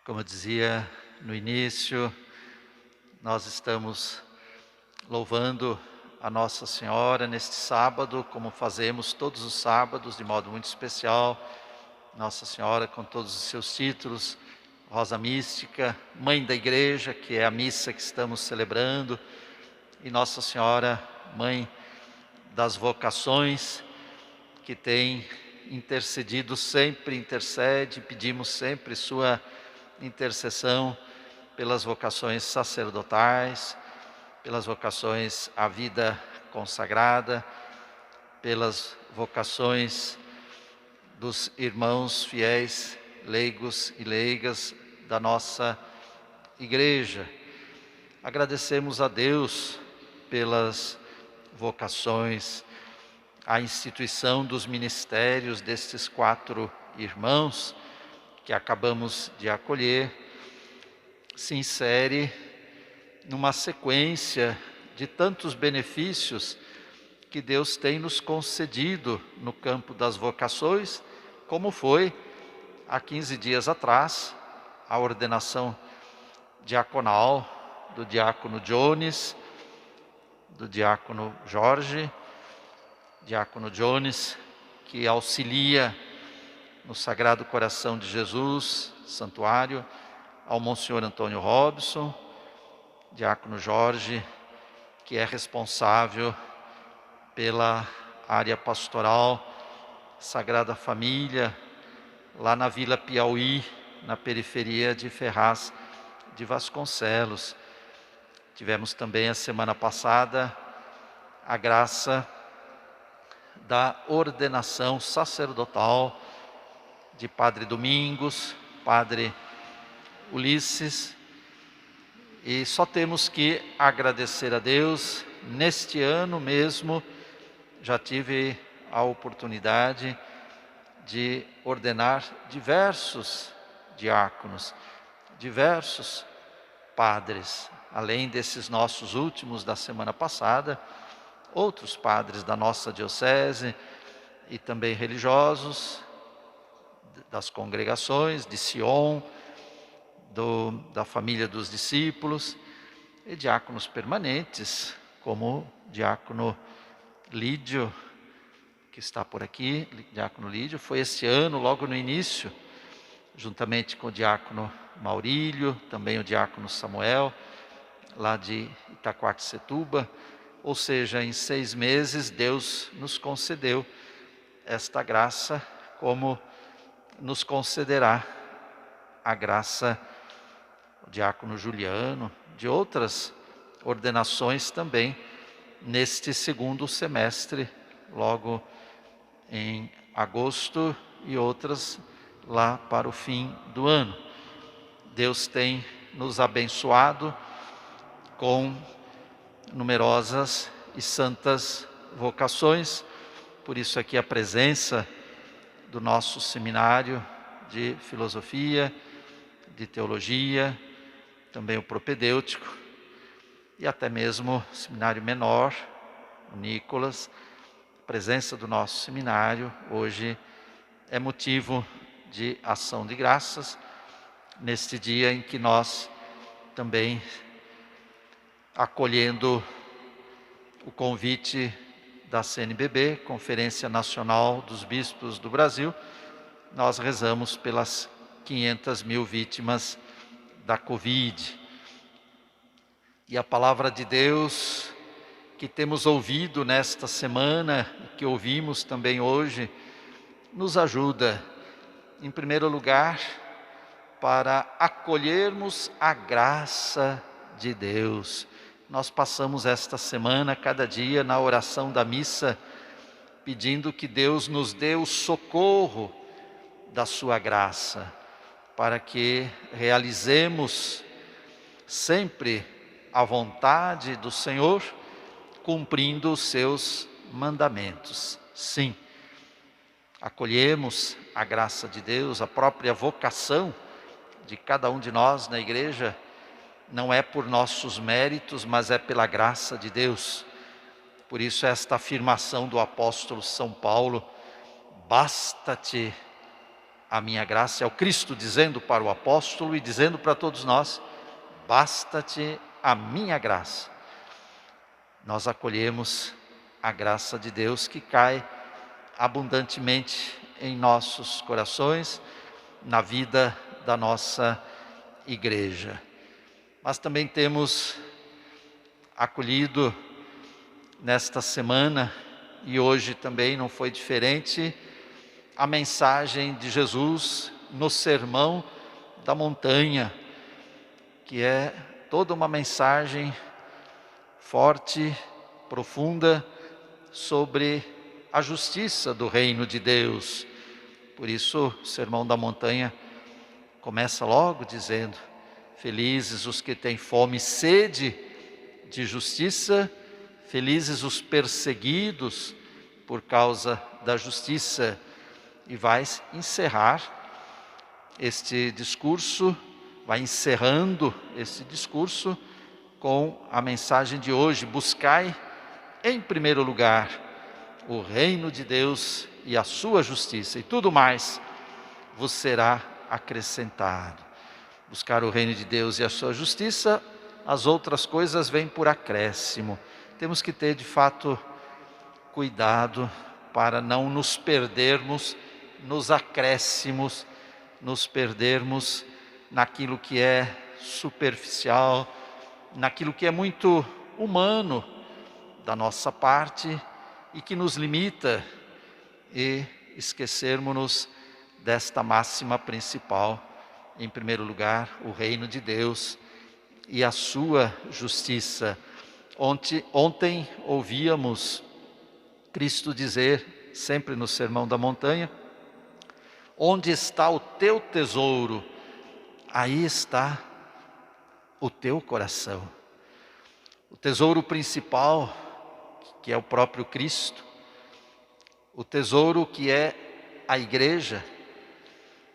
Como eu dizia no início, nós estamos louvando a Nossa Senhora neste sábado, como fazemos todos os sábados, de modo muito especial. Nossa Senhora com todos os seus títulos, Rosa Mística, Mãe da Igreja, que é a missa que estamos celebrando, e Nossa Senhora, Mãe das Vocações, que tem intercedido sempre, intercede, pedimos sempre sua intercessão pelas vocações sacerdotais, pelas vocações à vida consagrada, pelas vocações dos irmãos fiéis, leigos e leigas da nossa igreja. Agradecemos a Deus pelas vocações, a instituição dos ministérios destes 4 irmãos que acabamos de acolher, se insere numa sequência de tantos benefícios que Deus tem nos concedido no campo das vocações, como foi há 15 dias atrás a ordenação diaconal do diácono Jones, do diácono Jorge, diácono Jones, que auxilia no Sagrado Coração de Jesus, santuário, ao Monsenhor Antônio Robson, diácono Jorge, que é responsável pela área pastoral Sagrada Família, lá na Vila Piauí, na periferia de Ferraz de Vasconcelos. Tivemos também a semana passada a graça da ordenação sacerdotal de Padre Domingos, Padre Ulisses, e só temos que agradecer a Deus. Neste ano mesmo, já tive a oportunidade de ordenar diversos diáconos, diversos padres, além desses nossos últimos da semana passada, outros padres da nossa diocese e também religiosos, das congregações de Sion, da família dos discípulos, e diáconos permanentes, como o diácono Lídio, que está por aqui. Diácono Lídio foi este ano, logo no início, juntamente com o diácono Maurílio, também o diácono Samuel, lá de Itaquaquecetuba. Ou seja, em 6 meses Deus nos concedeu esta graça, como nos concederá a graça o diácono Juliano, de outras ordenações também, neste segundo semestre, logo em agosto, e outras lá para o fim do ano. Deus tem nos abençoado com numerosas e santas vocações, por isso aqui a presença do nosso seminário de filosofia, de teologia, também o propedêutico, e até mesmo o seminário menor, o Nicolas. A presença do nosso seminário hoje é motivo de ação de graças, neste dia em que nós também, acolhendo o convite da CNBB, Conferência Nacional dos Bispos do Brasil, nós rezamos pelas 500.000 vítimas da Covid. E a palavra de Deus que temos ouvido nesta semana, que ouvimos também hoje, nos ajuda, em primeiro lugar, para acolhermos a graça de Deus. Nós passamos esta semana, cada dia, na oração da missa, pedindo que Deus nos dê o socorro da sua graça, para que realizemos sempre a vontade do Senhor, cumprindo os seus mandamentos. Sim, acolhemos a graça de Deus, a própria vocação de cada um de nós na igreja, não é por nossos méritos, mas é pela graça de Deus. Por isso esta afirmação do apóstolo São Paulo: basta-te a minha graça. É o Cristo dizendo para o apóstolo e dizendo para todos nós: basta-te a minha graça. Nós acolhemos a graça de Deus que cai abundantemente em nossos corações, na vida da nossa igreja. Mas também temos acolhido nesta semana, e hoje também não foi diferente, a mensagem de Jesus no Sermão da Montanha, que é toda uma mensagem forte, profunda, sobre a justiça do reino de Deus. Por isso, o Sermão da Montanha começa logo dizendo: felizes os que têm fome e sede de justiça, felizes os perseguidos por causa da justiça. E vai encerrar este discurso, vai encerrando esse discurso com a mensagem de hoje: buscai em primeiro lugar o reino de Deus e a sua justiça, e tudo mais vos será acrescentado. Buscar o reino de Deus e a sua justiça, as outras coisas vêm por acréscimo. Temos que ter de fato cuidado para não nos perdermos nos acréscimos, nos perdermos naquilo que é superficial, naquilo que é muito humano da nossa parte e que nos limita, e esquecermos-nos desta máxima principal: em primeiro lugar, o reino de Deus e a sua justiça. Ontem ouvíamos Cristo dizer, sempre no Sermão da Montanha: onde está o teu tesouro, aí está o teu coração. O tesouro principal, que é o próprio Cristo, o tesouro que é a igreja,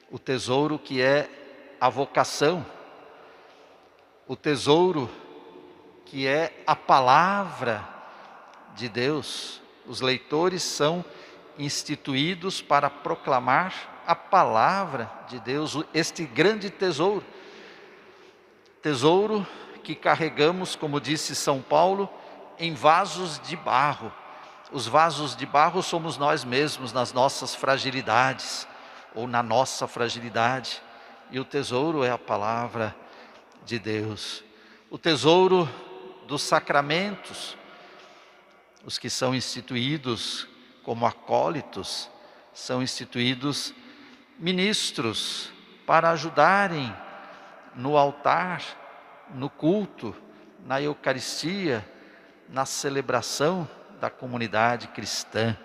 o tesouro que é a vocação, o tesouro que é a palavra de Deus. Os leitores são instituídos para proclamar a palavra de Deus, este grande tesouro. Tesouro que carregamos, como disse São Paulo, em vasos de barro. Os vasos de barro somos nós mesmos, nas nossas fragilidades, ou na nossa fragilidade. E o tesouro é a palavra de Deus. O tesouro dos sacramentos, os que são instituídos como acólitos, são instituídos ministros para ajudarem no altar, no culto, na Eucaristia, na celebração da comunidade cristã.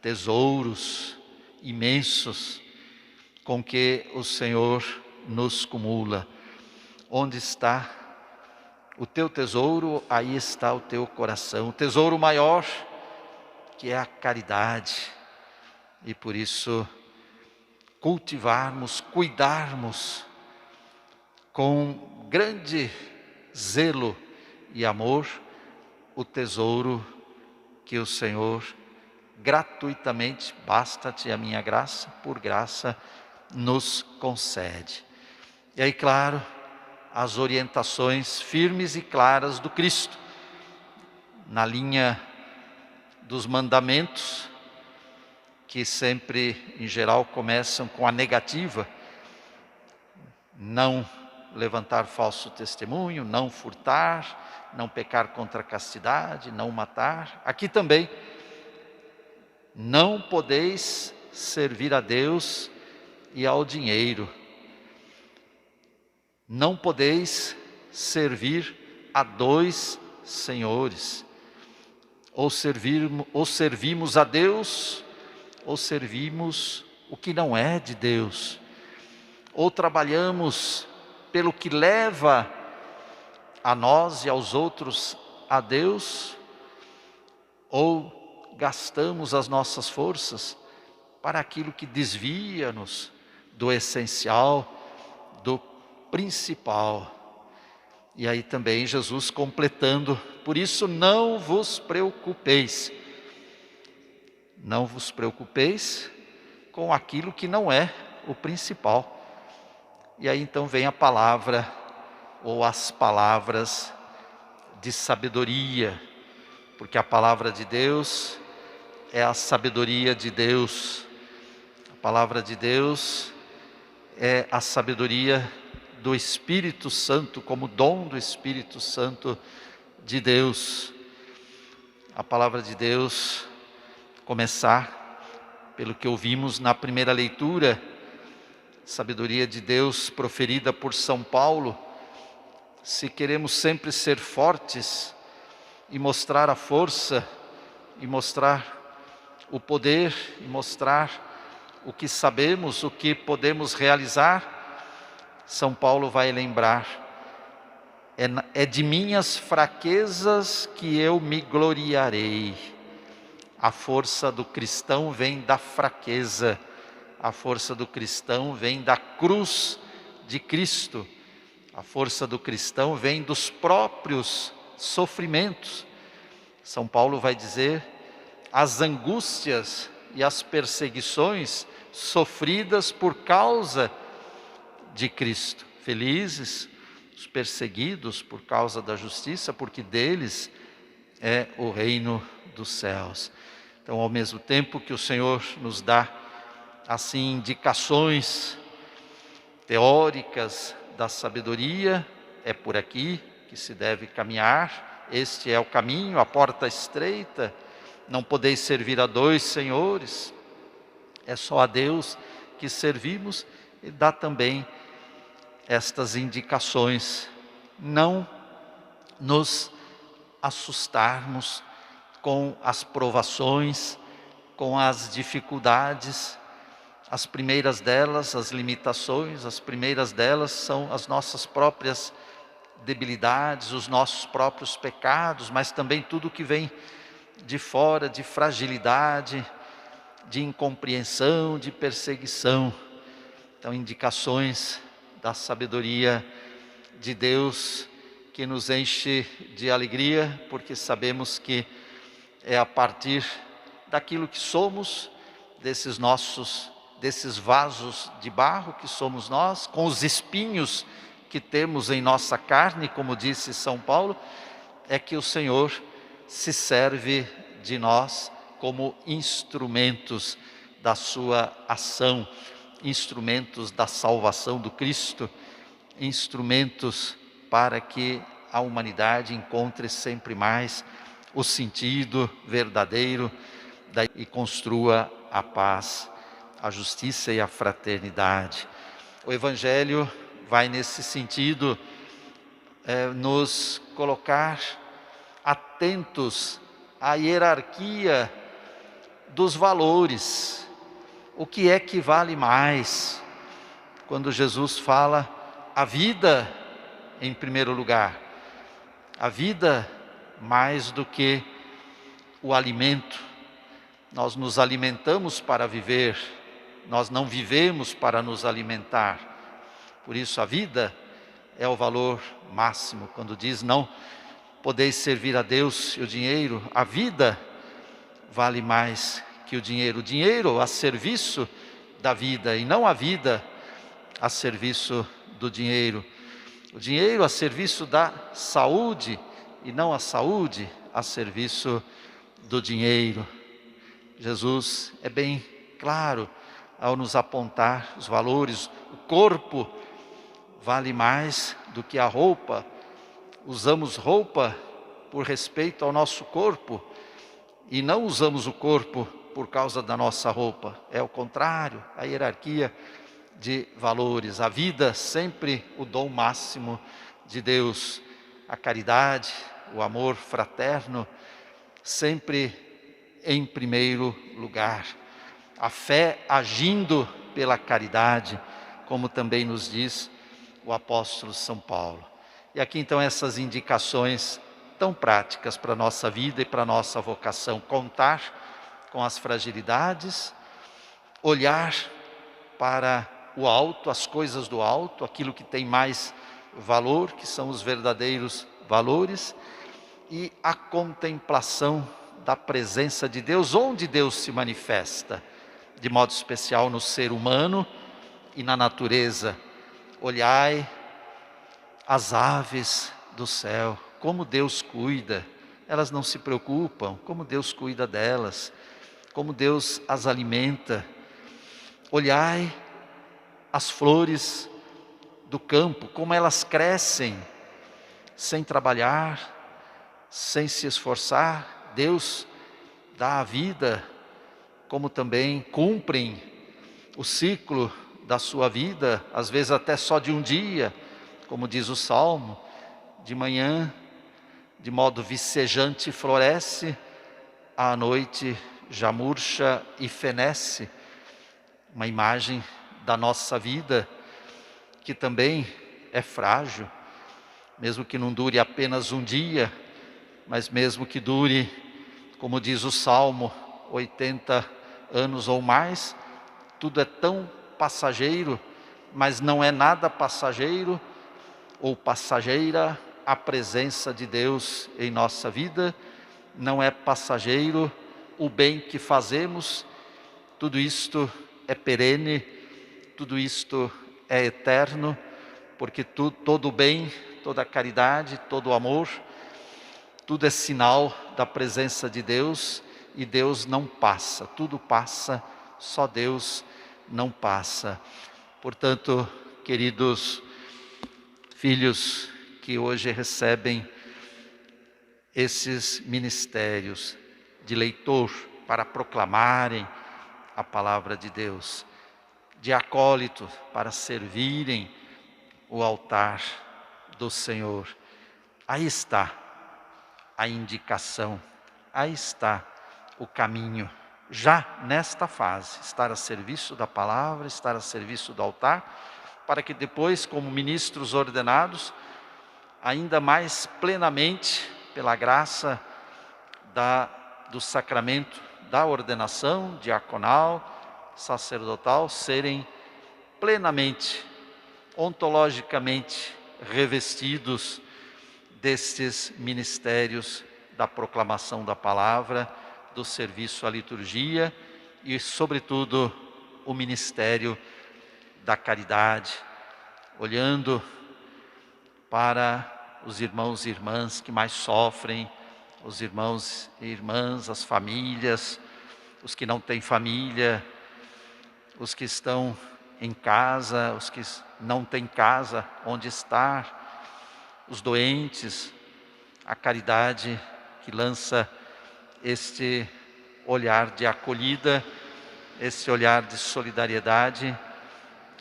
Tesouros imensos com que o Senhor nos cumula. Onde está o teu tesouro, aí está o teu coração. O tesouro maior, que é a caridade. E por isso, cultivarmos, cuidarmos com grande zelo e amor o tesouro que o Senhor gratuitamente, basta-te a minha graça, por graça, nos concede. E aí, claro, as orientações firmes e claras do Cristo, na linha dos mandamentos, que sempre, em geral, começam com a negativa: não levantar falso testemunho, não furtar, não pecar contra a castidade, não matar. Aqui também: não podeis servir a Deus e ao dinheiro. Não podeis servir a dois senhores. Ou servimos a Deus, ou servimos o que não é de Deus. Ou trabalhamos pelo que leva a nós e aos outros a Deus, ou gastamos as nossas forças para aquilo que desvia-nos do essencial, do principal. E aí também Jesus completando: por isso não vos preocupeis. Não vos preocupeis com aquilo que não é o principal. E aí então vem a palavra, ou as palavras de sabedoria, porque a palavra de Deus é a sabedoria de Deus. A palavra de Deus é a sabedoria do Espírito Santo, como dom do Espírito Santo de Deus. A palavra de Deus, começar pelo que ouvimos na primeira leitura, sabedoria de Deus proferida por São Paulo. Se queremos sempre ser fortes e mostrar a força, e mostrar o poder, e mostrar o que sabemos, o que podemos realizar, São Paulo vai lembrar: é de minhas fraquezas que eu me gloriarei. A força do cristão vem da fraqueza, a força do cristão vem da cruz de Cristo, a força do cristão vem dos próprios sofrimentos. São Paulo vai dizer: as angústias e as perseguições sofridas por causa de Cristo. Felizes os perseguidos por causa da justiça, porque deles é o reino dos céus. Então, ao mesmo tempo que o Senhor nos dá assim indicações teóricas da sabedoria, é por aqui que se deve caminhar, este é o caminho, a porta estreita, não podeis servir a dois senhores, é só a Deus que servimos. E dá também estas indicações: não nos assustarmos com as provações, com as dificuldades. As primeiras delas, as limitações, as primeiras delas são as nossas próprias debilidades, os nossos próprios pecados, mas também tudo que vem de fora, de fragilidade, de incompreensão, de perseguição. Então, indicações da sabedoria de Deus que nos enche de alegria, porque sabemos que é a partir daquilo que somos, desses vasos de barro que somos nós, com os espinhos que temos em nossa carne, como disse São Paulo, é que o Senhor se serve de nós como instrumentos da sua ação, instrumentos da salvação do Cristo, instrumentos para que a humanidade encontre sempre mais o sentido verdadeiro e construa a paz, a justiça e a fraternidade. O Evangelho vai nesse sentido nos colocar atentos à hierarquia dos valores. O que é que vale mais? Quando Jesus fala a vida em primeiro lugar, a vida mais do que o alimento. Nós nos alimentamos para viver, nós não vivemos para nos alimentar. Por isso a vida é o valor máximo. Quando diz não podeis servir a Deus e o dinheiro, a vida vale mais que o dinheiro. O dinheiro a serviço da vida e não a vida a serviço do dinheiro. O dinheiro a serviço da saúde e não a saúde a serviço do dinheiro. Jesus é bem claro ao nos apontar os valores. O corpo vale mais do que a roupa. Usamos roupa por respeito ao nosso corpo e não usamos o corpo por causa da nossa roupa. É o contrário, a hierarquia de valores. A vida sempre o dom máximo de Deus. A caridade, o amor fraterno, sempre em primeiro lugar. A fé agindo pela caridade, como também nos diz o apóstolo São Paulo. E aqui então essas indicações tão práticas para a nossa vida e para a nossa vocação. Contar com as fragilidades, olhar para o alto, as coisas do alto, aquilo que tem mais valor, que são os verdadeiros valores, e a contemplação da presença de Deus, onde Deus se manifesta. de modo especial no ser humano e na natureza. Olhai as aves do céu, como Deus cuida, elas não se preocupam, como Deus cuida delas, como Deus as alimenta. Olhai as flores do campo, como elas crescem sem trabalhar, sem se esforçar. Deus dá a vida, como também cumprem o ciclo da sua vida, às vezes até só de um dia, como diz o Salmo, de manhã, de modo vicejante floresce, à noite já murcha e fenece. Uma imagem da nossa vida, que também é frágil, mesmo que não dure apenas um dia, mas mesmo que dure, como diz o Salmo, 80 anos ou mais, tudo é tão passageiro, mas não é nada passageiro ou passageira a presença de Deus em nossa vida, não é passageiro o bem que fazemos, tudo isto é perene, tudo isto é eterno, porque todo o bem, toda a caridade, todo o amor, tudo é sinal da presença de Deus, e Deus não passa, tudo passa, só Deus não passa. Portanto, queridos filhos que hoje recebem esses ministérios de leitor para proclamarem a palavra de Deus, de acólito para servirem o altar do Senhor, aí está a indicação, aí está o caminho, já nesta fase, estar a serviço da palavra, estar a serviço do altar, para que depois, como ministros ordenados, ainda mais plenamente, pela graça do sacramento da ordenação diaconal, sacerdotal, serem plenamente, ontologicamente revestidos destes ministérios da proclamação da palavra, do serviço à liturgia e, sobretudo, o ministério da caridade, olhando para os irmãos e irmãs que mais sofrem, os irmãos e irmãs, as famílias, os que não têm família, os que estão em casa, os que não têm casa onde estar, os doentes, a caridade que lança este olhar de acolhida, este olhar de solidariedade,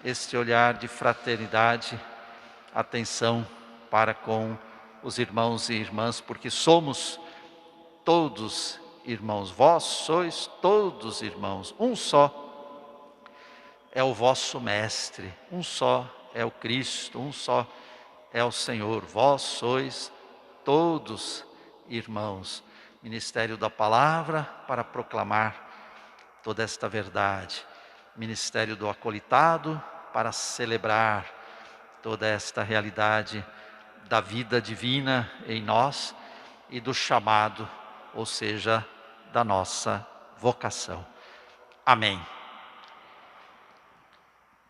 este olhar de fraternidade, atenção para com os irmãos e irmãs, porque somos todos irmãos, vós sois todos irmãos, um só é o vosso Mestre, um só é o Cristo, um só é o Senhor, vós sois todos irmãos. Ministério da Palavra para proclamar toda esta verdade, Ministério do Acolitado para celebrar toda esta realidade da vida divina em nós e do chamado, ou seja, da nossa vocação. Amém.